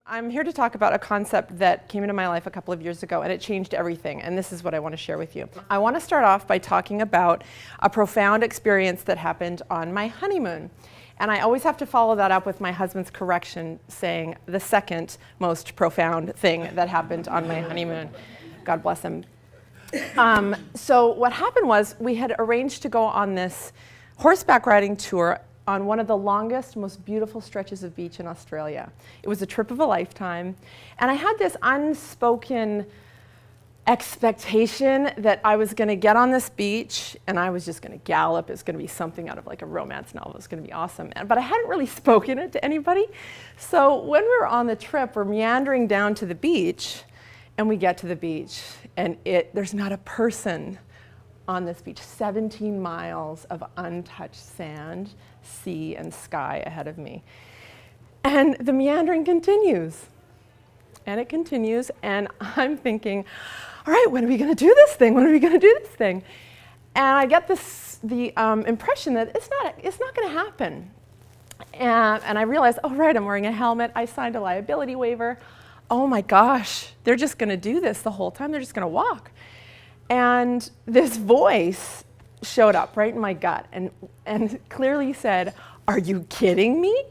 I'm here to talk about a concept that came into my life a couple of years ago, and it changed everything, and this is what I want to share with you. I want to start off by talking about a profound experience that happened on my honeymoon. And I always have to follow that up with my husband's correction, saying the second most profound thing that happened on my honeymoon. God bless him. So what happened was we had arranged to go on this horseback riding tour on one of the longest, most beautiful stretches of beach in Australia. It was a trip of a lifetime. And I had this unspoken expectation that I was going to get on this beach and I was just going to gallop. It was going to be something out of like a romance novel. It was going to be awesome. But I hadn't really spoken it to anybody. So when we were on the trip, we're meandering down to the beach, and we get to the beach, and there's not a person on this beach. 17 miles of untouched sand, sea, and sky ahead of me. And the meandering continues. And it continues, and I'm thinking, all right, when are we going to do this thing? When are we going to do this thing? And I get the impression that it's not going to happen. And I realize, oh, right, I'm wearing a helmet. I signed a liability waiver. Oh, my gosh, they're just going to do this the whole time. They're just going to walk. And this voice showed up right in my gut and clearly said, are you kidding me?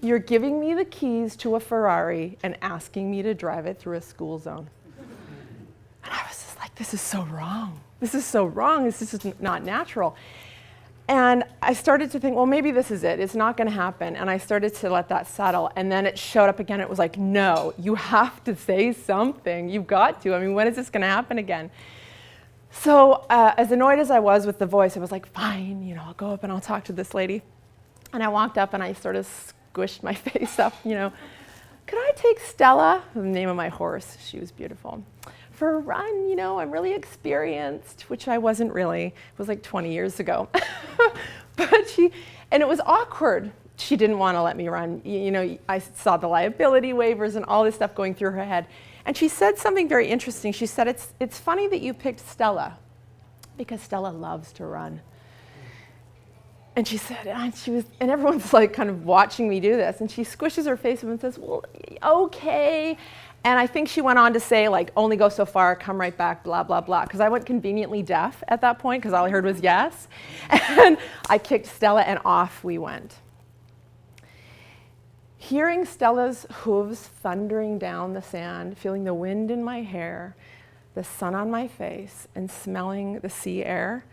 You're giving me the keys to a Ferrari and asking me to drive it through a school zone. And I was just like, this is so wrong. This is so wrong. This is just not natural. And I started to think, well, maybe this is it. It's not going to happen. And I started to let that settle. And then it showed up again. It was like, no, you have to say something. You've got to. I mean, when is this going to happen again? So as annoyed as I was with the voice, I was like, fine, I'll go up and I'll talk to this lady. And I walked up and I sort of squished my face up, Could I take Stella, the name of my horse, she was beautiful, for a run? I'm really experienced, which I wasn't really. It was like 20 years ago. And it was awkward. She didn't want to let me run. I saw the liability waivers and all this stuff going through her head. And she said something very interesting. She said, it's funny that you picked Stella, because Stella loves to run. And she said, and everyone's like kind of watching me do this, and she squishes her face up and says, well, okay. And I think she went on to say, like, only go so far, come right back, blah, blah, blah, because I went conveniently deaf at that point, because all I heard was yes. And I kicked Stella, and off we went. Hearing Stella's hooves thundering down the sand, feeling the wind in my hair, the sun on my face, and smelling the sea air,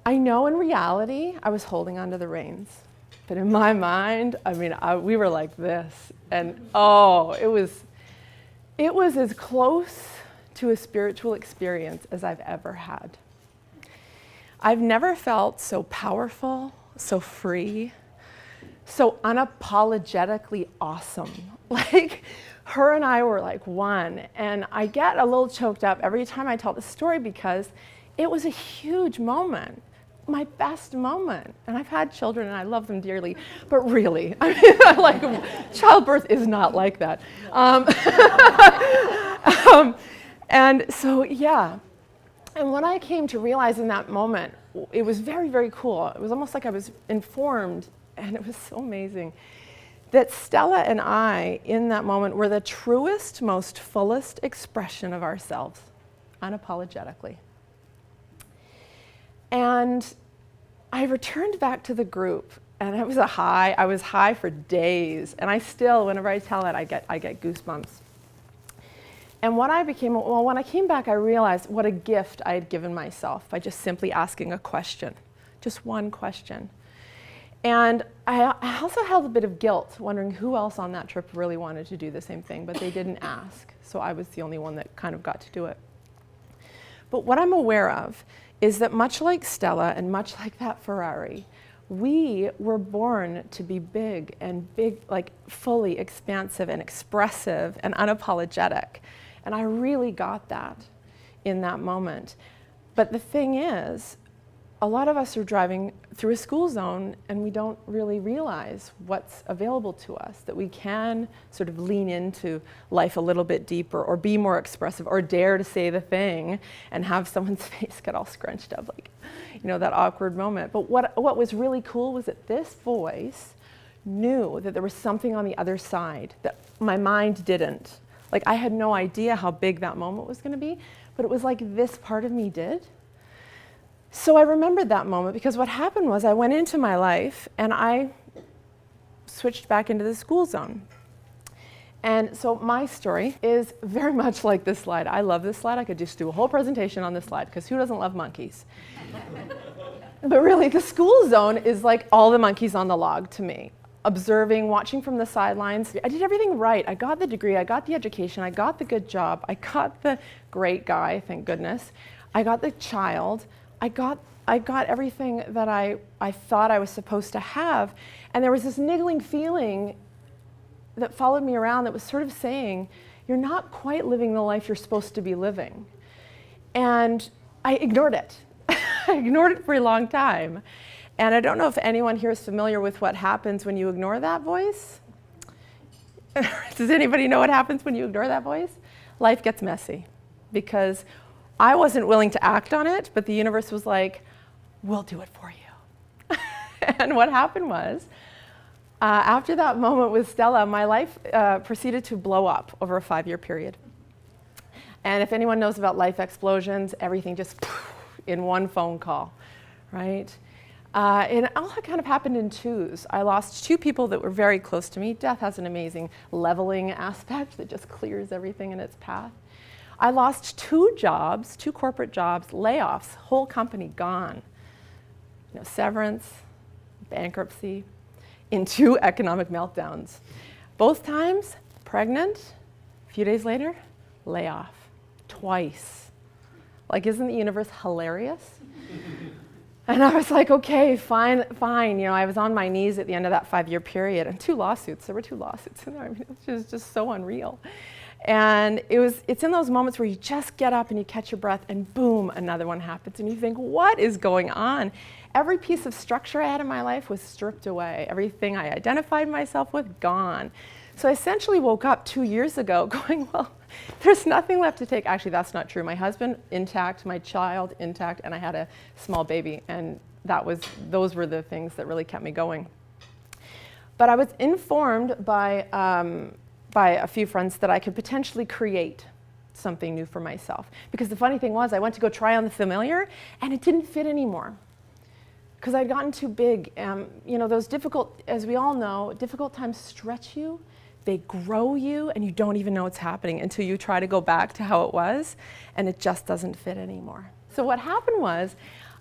I know in reality I was holding onto the reins. But in my mind, we were like this. And it was as close to a spiritual experience as I've ever had. I've never felt so powerful, so free, so unapologetically awesome. Like, her and I were like one. And I get a little choked up every time I tell the story because it was a huge moment, my best moment. And I've had children and I love them dearly, but really, childbirth is not like that. And so, yeah. And what I came to realize in that moment, it was very, very cool. It was almost like I was informed. And it was so amazing that Stella and I, in that moment, were the truest, most fullest expression of ourselves, unapologetically. And I returned back to the group, and it was a high. I was high for days, and I still, whenever I tell it, I get goosebumps. And when I came back, I realized what a gift I had given myself by just simply asking a question, just one question. And I also held a bit of guilt, wondering who else on that trip really wanted to do the same thing, but they didn't ask. So I was the only one that kind of got to do it. But what I'm aware of is that much like Stella and much like that Ferrari, we were born to be big, like fully expansive and expressive and unapologetic. And I really got that in that moment. But the thing is, a lot of us are driving through a school zone and we don't really realize what's available to us, that we can sort of lean into life a little bit deeper or be more expressive or dare to say the thing and have someone's face get all scrunched up, like, that awkward moment. But what was really cool was that this voice knew that there was something on the other side that my mind didn't. Like, I had no idea how big that moment was going to be, but it was like this part of me did. So I remembered that moment because what happened was I went into my life and I switched back into the school zone. And so my story is very much like this slide. I love this slide. I could just do a whole presentation on this slide because who doesn't love monkeys? But really, the school zone is like all the monkeys on the log to me. Observing, watching from the sidelines. I did everything right. I got the degree, I got the education, I got the good job, I got the great guy, thank goodness. I got the child. I got everything that I thought I was supposed to have. And there was this niggling feeling that followed me around that was sort of saying, you're not quite living the life you're supposed to be living. And I ignored it. I ignored it for a long time. And I don't know if anyone here is familiar with what happens when you ignore that voice. Does anybody know what happens when you ignore that voice? Life gets messy because I wasn't willing to act on it, but the universe was like, we'll do it for you. And what happened was, after that moment with Stella, my life proceeded to blow up over a 5-year period. And if anyone knows about life explosions, everything just in one phone call, right? And it all kind of happened in twos. I lost 2 people that were very close to me. Death has an amazing leveling aspect that just clears everything in its path. I lost 2 jobs, 2 corporate jobs, layoffs, whole company gone. You know, severance, bankruptcy, in 2 economic meltdowns. Both times, pregnant, a few days later, layoff, twice. Like, isn't the universe hilarious? And I was like, okay, fine. You know, I was on my knees at the end of that 5-year period, and 2 lawsuits. There were 2 lawsuits in there. I mean, it was just so unreal. And it's in those moments where you just get up and you catch your breath, and boom, another one happens, and you think, what is going on? Every piece of structure I had in my life was stripped away. Everything I identified myself with, gone. So I essentially woke up 2 years ago going, well, there's nothing left to take. Actually, that's not true. My husband intact, my child intact, and I had a small baby, and those were the things that really kept me going. But I was informed by a few friends that I could potentially create something new for myself. Because the funny thing was, I went to go try on the familiar, and it didn't fit anymore. Because I'd gotten too big. You know, those difficult, as we all know, difficult times stretch you, they grow you, and you don't even know what's happening until you try to go back to how it was, and it just doesn't fit anymore. So what happened was,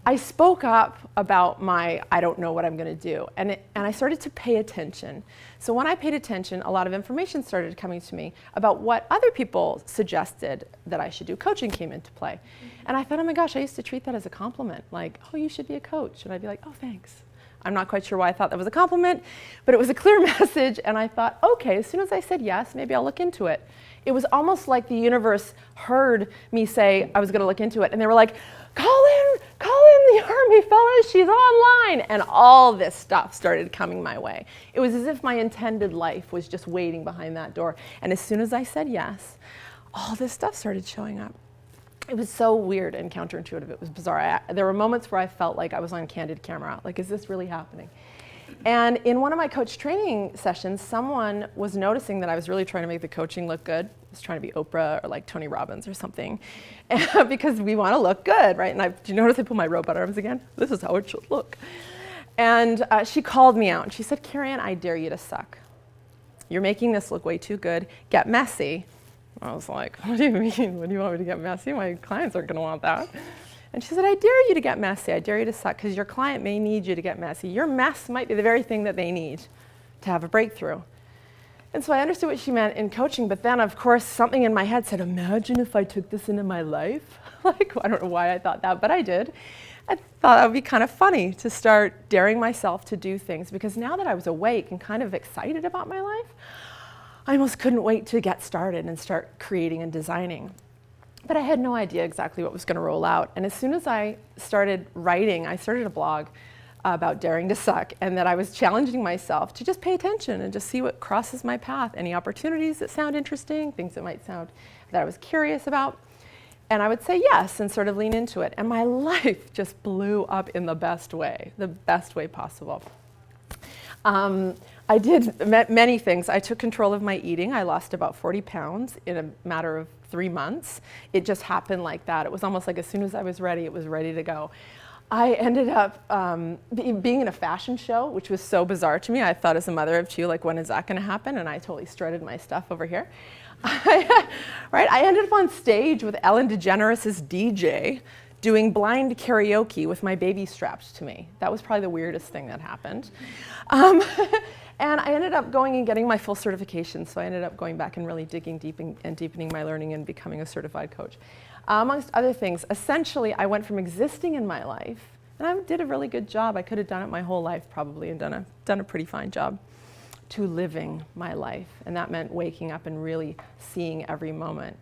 I spoke up about I don't know what I'm going to do, and I started to pay attention. So when I paid attention, a lot of information started coming to me about what other people suggested that I should do. Coaching came into play. And I thought, oh my gosh, I used to treat that as a compliment, like, oh, you should be a coach. And I'd be like, oh, thanks. I'm not quite sure why I thought that was a compliment, but it was a clear message, and I thought, okay, as soon as I said yes, maybe I'll look into it. It was almost like the universe heard me say I was going to look into it, and they were like, call in the Army, fellas, she's online. And all this stuff started coming my way. It was as if my intended life was just waiting behind that door. And as soon as I said yes, all this stuff started showing up. It was so weird and counterintuitive. It was bizarre. There were moments where I felt like I was on candid camera. Like, is this really happening? And in one of my coach training sessions, someone was noticing that I was really trying to make the coaching look good. I was trying to be Oprah or like Tony Robbins or something, because we want to look good, right? And do you notice I put my robot arms again? This is how it should look. And she called me out and she said, Keri, I dare you to suck. You're making this look way too good. Get messy. I was like, what do you mean? What do you want me to get messy? My clients aren't going to want that. And she said, I dare you to get messy. I dare you to suck, because your client may need you to get messy. Your mess might be the very thing that they need to have a breakthrough. And so I understood what she meant in coaching, but then, of course, something in my head said, imagine if I took this into my life. Like, I don't know why I thought that, but I did. I thought it would be kind of funny to start daring myself to do things, because now that I was awake and kind of excited about my life, I almost couldn't wait to get started and start creating and designing. But I had no idea exactly what was going to roll out. And as soon as I started writing, I started a blog about daring to suck, and that I was challenging myself to just pay attention and just see what crosses my path, any opportunities that sound interesting, things that might sound that I was curious about. And I would say yes and sort of lean into it. And my life just blew up in the best way possible. I did many things. I took control of my eating. I lost about 40 pounds in a matter of 3 months. It just happened like that. It was almost like as soon as I was ready, it was ready to go. I ended up being in a fashion show, which was so bizarre to me. I thought as a mother of two, like, when is that going to happen? And I totally strutted my stuff over here. Right? I ended up on stage with Ellen DeGeneres' DJ doing blind karaoke with my baby strapped to me. That was probably the weirdest thing that happened. And I ended up going and getting my full certification. So I ended up going back and really digging deep and deepening my learning and becoming a certified coach. Amongst other things, essentially, I went from existing in my life, and I did a really good job. I could have done it my whole life probably and done a pretty fine job, to living my life. And that meant waking up and really seeing every moment.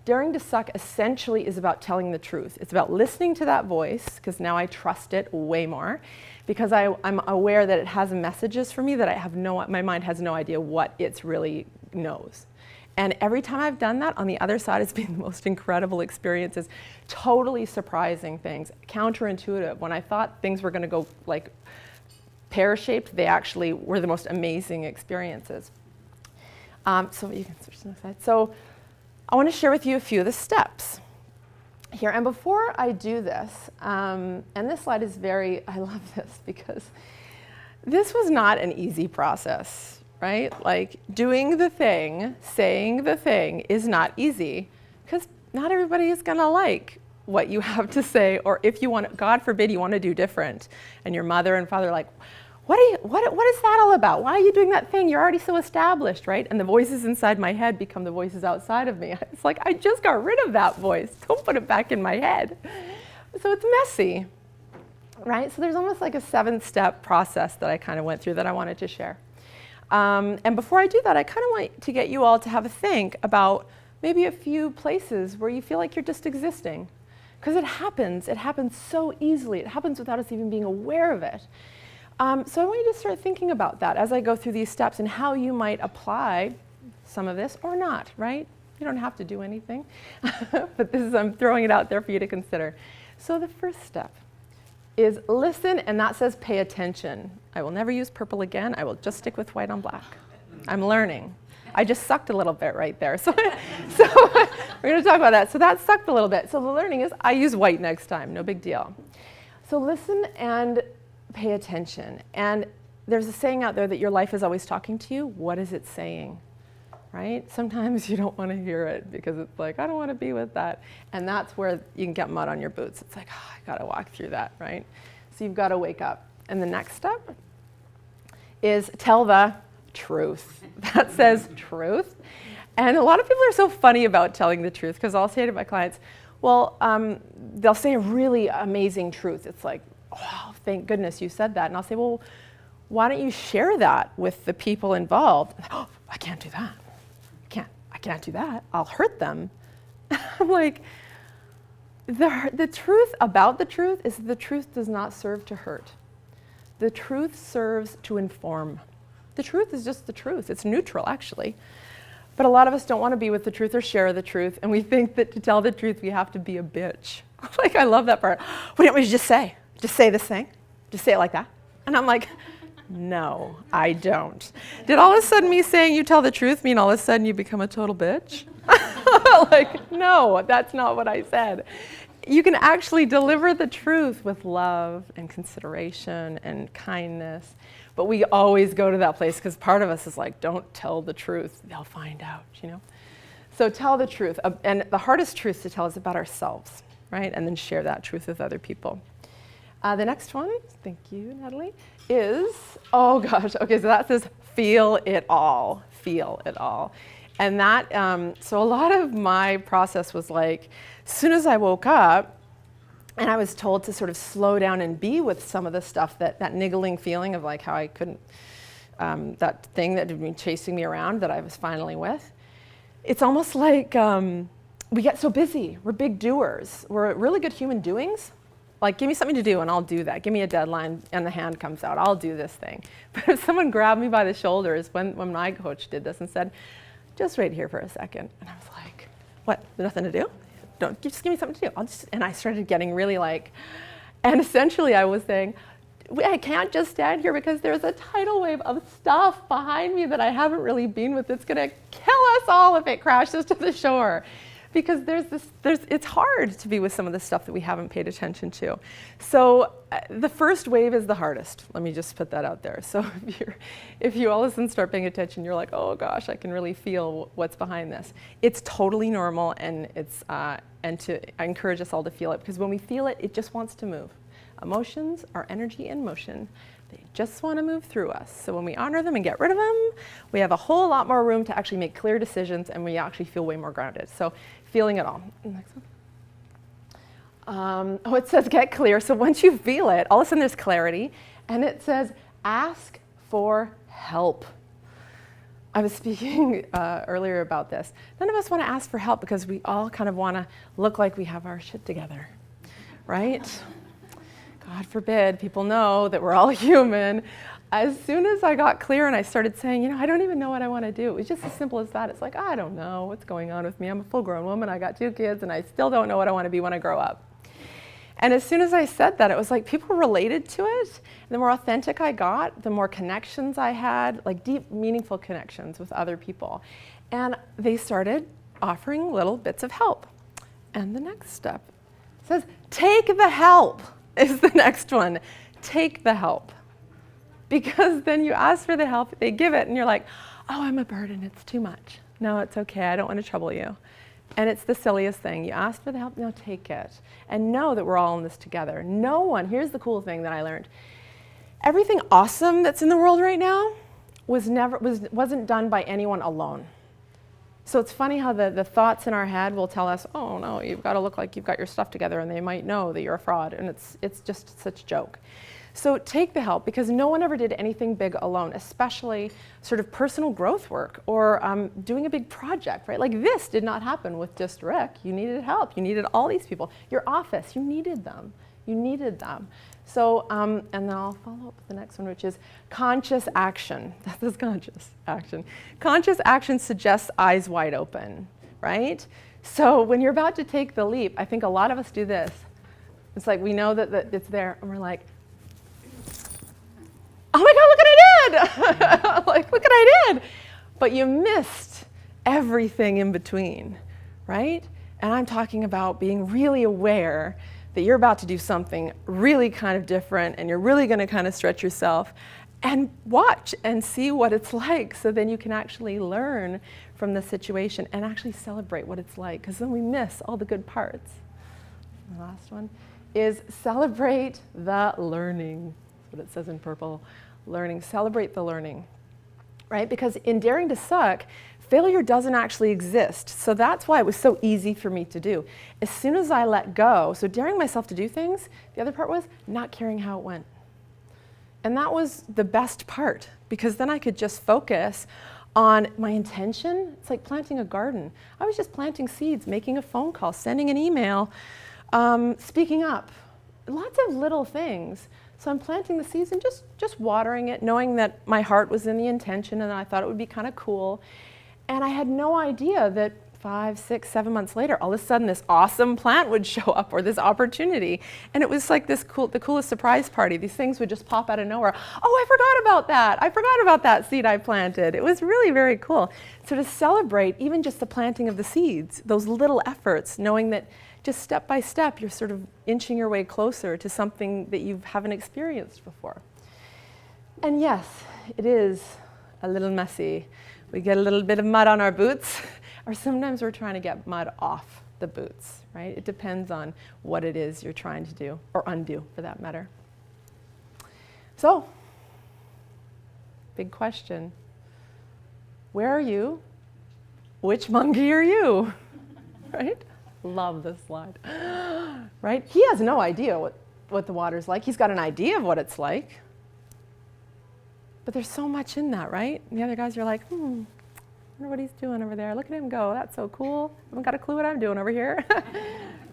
Daring to Suck essentially is about telling the truth. It's about listening to that voice, because now I trust it way more, because I'm aware that it has messages for me that my mind has no idea what it really knows. And every time I've done that, on the other side, it's been the most incredible experiences, totally surprising things, counterintuitive. When I thought things were going to go like pear-shaped, they actually were the most amazing experiences. So you can switch to the next slide. So I want to share with you a few of the steps here. And before I do this, and this slide is I love this because this was not an easy process, right? Like, doing the thing, saying the thing is not easy, because not everybody is going to like what you have to say, or if you want, God forbid, you want to do different. And your mother and father are like, what is that all about? Why are you doing that thing? You're already so established, right? And the voices inside my head become the voices outside of me. It's like, I just got rid of that voice. Don't put it back in my head. So it's messy, right? So there's almost like a 7-step process that I kind of went through that I wanted to share. And before I do that, I kind of want to get you all to have a think about maybe a few places where you feel like you're just existing. Because it happens so easily. It happens without us even being aware of it. So I want you to start thinking about that as I go through these steps and how you might apply some of this or not, right? You don't have to do anything, but I'm throwing it out there for you to consider. So the first step is listen, and that says pay attention. I will never use purple again. I will just stick with white on black. I'm learning. I just sucked a little bit right there. So we're going to talk about that. So that sucked a little bit. So the learning is I use white next time. No big deal. So listen and pay attention. And there's a saying out there that your life is always talking to you. What is it saying? Right? Sometimes you don't want to hear it because it's like, I don't want to be with that. And that's where you can get mud on your boots. It's like, oh, I got to walk through that, right? So you've got to wake up. And the next step is tell the truth. That says truth. And a lot of people are so funny about telling the truth, because I'll say to my clients, well, they'll say a really amazing truth. It's like, oh, thank goodness you said that. And I'll say, well, why don't you share that with the people involved? Oh, I can't do that. I can't do that. I'll hurt them. I'm like, the truth about the truth is the truth does not serve to hurt. The truth serves to inform. The truth is just the truth. It's neutral, actually. But a lot of us don't want to be with the truth or share the truth, and we think that to tell the truth, we have to be a bitch. Like, I love that part. What don't we just say? Just say this thing. Just say it like that. And I'm like, no, I don't. Did all of a sudden me saying you tell the truth mean all of a sudden you become a total bitch? Like, no, that's not what I said. You can actually deliver the truth with love and consideration and kindness. But we always go to that place because part of us is like, don't tell the truth. They'll find out, you know? So tell the truth. And the hardest truth to tell is about ourselves, right? And then share that truth with other people. The next one, thank you, Natalie, is, oh gosh, okay, so that says feel it all, feel it all. And that, so a lot of my process was like, as soon as I woke up, and I was told to sort of slow down and be with some of the stuff, that niggling feeling of like how I couldn't, that thing that had been chasing me around that I was finally with. It's almost like we get so busy. We're big doers. We're really good human doings. Like, give me something to do and I'll do that. Give me a deadline and the hand comes out. I'll do this thing. But if someone grabbed me by the shoulders when my coach did this and said, just wait here for a second. And I was like, what, nothing to do? Just give me something to do. And I started getting really like, and essentially I was saying, I can't just stand here because there's a tidal wave of stuff behind me that I haven't really been with. It's going to kill us all if it crashes to the shore. Because it's hard to be with some of the stuff that we haven't paid attention to. So the first wave is the hardest. Let me just put that out there. So if you all of a sudden start paying attention, you're like, oh gosh, I can really feel what's behind this. It's totally normal, and I encourage us all to feel it, because when we feel it, it just wants to move. Emotions are energy in motion. They just want to move through us. So when we honor them and get rid of them, we have a whole lot more room to actually make clear decisions, and we actually feel way more grounded. So feeling it all. Next one. It says get clear. So once you feel it, all of a sudden there's clarity, and it says ask for help. I was speaking earlier about this. None of us want to ask for help because we all kind of want to look like we have our shit together, right? God forbid people know that we're all human. As soon as I got clear and I started saying, I don't even know what I want to do. It was just as simple as that. It's like, I don't know what's going on with me. I'm a full-grown woman. I got 2 kids, and I still don't know what I want to be when I grow up. And as soon as I said that, it was like people related to it. And the more authentic I got, the more connections I had, like deep, meaningful connections with other people. And they started offering little bits of help. And the next step says, take the help. Is the next one. Take the help. Because then you ask for the help, they give it, and you're like, oh, I'm a burden, it's too much. No, it's okay, I don't want to trouble you. And it's the silliest thing. You ask for the help, no, take it. And know that we're all in this together. No one, here's the cool thing that I learned. Everything awesome that's in the world right now wasn't done by anyone alone. So it's funny how the thoughts in our head will tell us, oh no, you've got to look like you've got your stuff together, and they might know that you're a fraud, and it's just such a joke. So take the help, because no one ever did anything big alone, especially sort of personal growth work or doing a big project, right? Like this did not happen with just Rick. You needed help. You needed all these people. Your office, you needed them. You needed them. So, and then I'll follow up with the next one, which is conscious action. That is conscious action. Conscious action suggests eyes wide open, right? So when you're about to take the leap, I think a lot of us do this. It's like we know that it's there, and we're like, oh my God, look what I did! Like, look what I did! But you missed everything in between, right? And I'm talking about being really aware that you're about to do something really kind of different, and you're really going to kind of stretch yourself, and watch and see what it's like, so then you can actually learn from the situation and actually celebrate what it's like, because then we miss all the good parts. The last one is celebrate the learning. That's what it says in purple. Learning. Celebrate the learning, right? Because in daring to suck, failure doesn't actually exist. So that's why it was so easy for me to do. As soon as I let go, so daring myself to do things, the other part was not caring how it went. And that was the best part, because then I could just focus on my intention. It's like planting a garden. I was just planting seeds, making a phone call, sending an email, speaking up. Lots of little things. So I'm planting the seeds and just watering it, knowing that my heart was in the intention, and I thought it would be kind of cool. And I had no idea that 5, 6, 7 months later, all of a sudden this awesome plant would show up, or this opportunity. And it was like the coolest surprise party. These things would just pop out of nowhere. Oh, I forgot about that. I forgot about that seed I planted. It was really very cool. So to celebrate even just the planting of the seeds, those little efforts, knowing that just step by step, you're sort of inching your way closer to something that you haven't experienced before. And yes, it is a little messy. We get a little bit of mud on our boots, or sometimes we're trying to get mud off the boots, right? It depends on what it is you're trying to do, or undo for that matter. So, big question. Where are you? Which monkey are you? Right? Love this slide, right? He has no idea what the water's like. He's got an idea of what it's like. But there's so much in that, right? And the other guys are like, I wonder what he's doing over there. Look at him go. That's so cool. I haven't got a clue what I'm doing over here,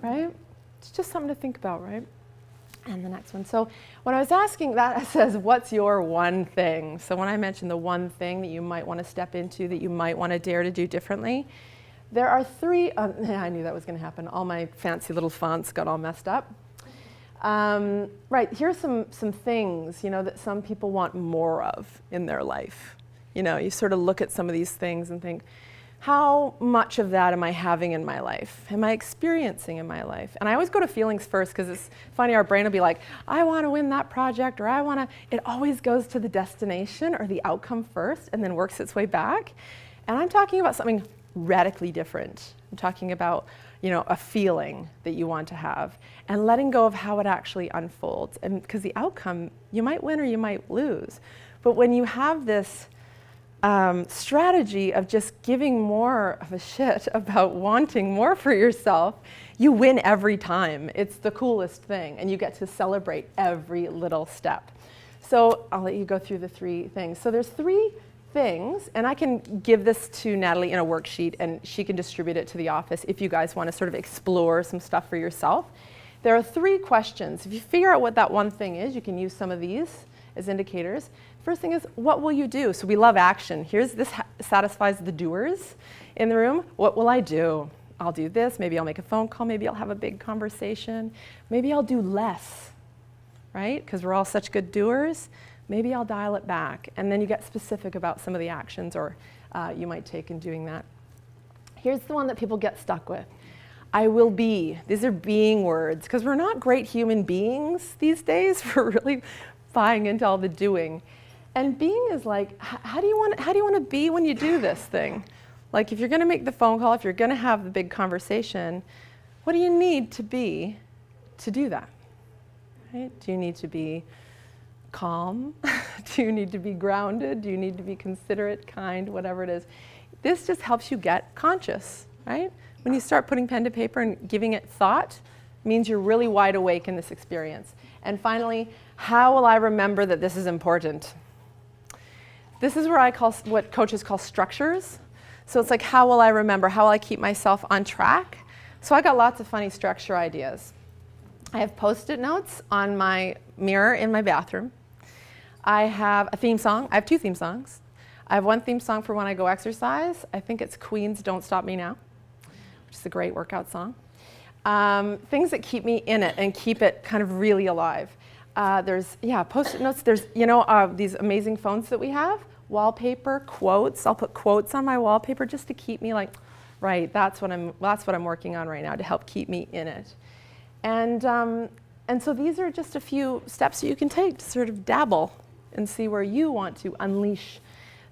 right? It's just something to think about, right? And the next one. So when I was asking that, it says, what's your one thing? So when I mentioned the one thing that you might want to step into, that you might want to dare to do differently, there are 3, I knew that was going to happen. All my fancy little fonts got all messed up. Right, here's some things, that some people want more of in their life. You sort of look at some of these things and think, how much of that am I having in my life? Am I experiencing in my life? And I always go to feelings first, because it's funny, our brain will be like, I want to win that project, or it always goes to the destination or the outcome first and then works its way back. And I'm talking about something radically different. I'm talking about, a feeling that you want to have and letting go of how it actually unfolds. And because the outcome, you might win or you might lose. But when you have this strategy of just giving more of a shit about wanting more for yourself, you win every time. It's the coolest thing, and you get to celebrate every little step. So I'll let you go through the 3 things. So there's 3 things, and I can give this to Natalie in a worksheet, and she can distribute it to the office if you guys want to sort of explore some stuff for yourself. There are 3 questions. If you figure out what that one thing is, you can use some of these as indicators. First thing is, what will you do? So we love action. This satisfies the doers in the room. What will I do? I'll do this. Maybe I'll make a phone call. Maybe I'll have a big conversation. Maybe I'll do less, right? Because we're all such good doers. Maybe I'll dial it back. And then you get specific about some of the actions or you might take in doing that. Here's the one that people get stuck with. I will be. These are being words, because we're not great human beings these days. We're really buying into all the doing. And being is like, how do you want to be when you do this thing? Like, if you're going to make the phone call, if you're going to have the big conversation, what do you need to be to do that? Right? Do you need to be calm? Do you need to be grounded? Do you need to be considerate, kind, whatever it is? This just helps you get conscious, right? When you start putting pen to paper and giving it thought, it means you're really wide awake in this experience. And finally, how will I remember that this is important? This is where I call what coaches call structures. So it's like, how will I remember? How will I keep myself on track? So I got lots of funny structure ideas. I have Post-it notes on my mirror in my bathroom. I have a theme song. I have 2 theme songs. I have one theme song for when I go exercise. I think it's Queen's Don't Stop Me Now, which is a great workout song. Things that keep me in it and keep it kind of really alive. There's Post-it notes. There's these amazing phones that we have. Wallpaper, quotes. I'll put quotes on my wallpaper just to keep me like, right. That's what I'm working on right now, to help keep me in it. And so these are just a few steps that you can take to sort of dabble and see where you want to unleash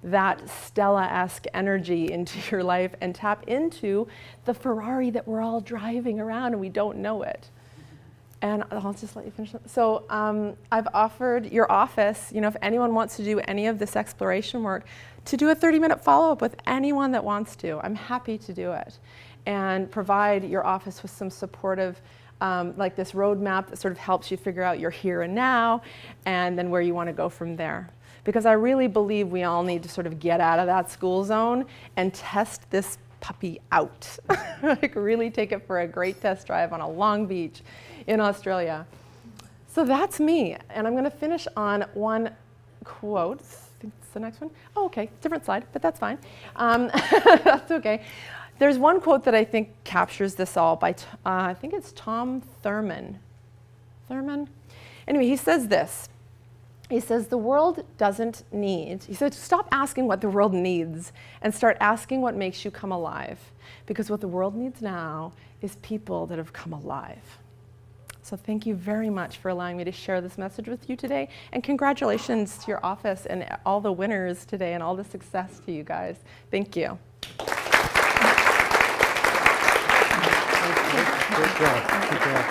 that Stella-esque energy into your life and tap into the Ferrari that we're all driving around and we don't know it. And I'll just let you finish. So I've offered your office, if anyone wants to do any of this exploration work, to do a 30-minute follow-up with anyone that wants to. I'm happy to do it and provide your office with some supportive, like this roadmap that sort of helps you figure out your here and now and then where you want to go from there. Because I really believe we all need to sort of get out of that school zone and test this puppy out. Like really take it for a great test drive on a long beach in Australia. So that's me. And I'm going to finish on one quote. I think it's the next one. Oh, okay. Different slide, but that's fine. That's okay. There's one quote that I think captures this all by, I think it's Tom Thurman. Anyway, he says this. He says, the world doesn't need, he said, stop asking what the world needs and start asking what makes you come alive. Because what the world needs now is people that have come alive. So thank you very much for allowing me to share this message with you today. And congratulations to your office and all the winners today and all the success to you guys. Thank you. Good job. Good job.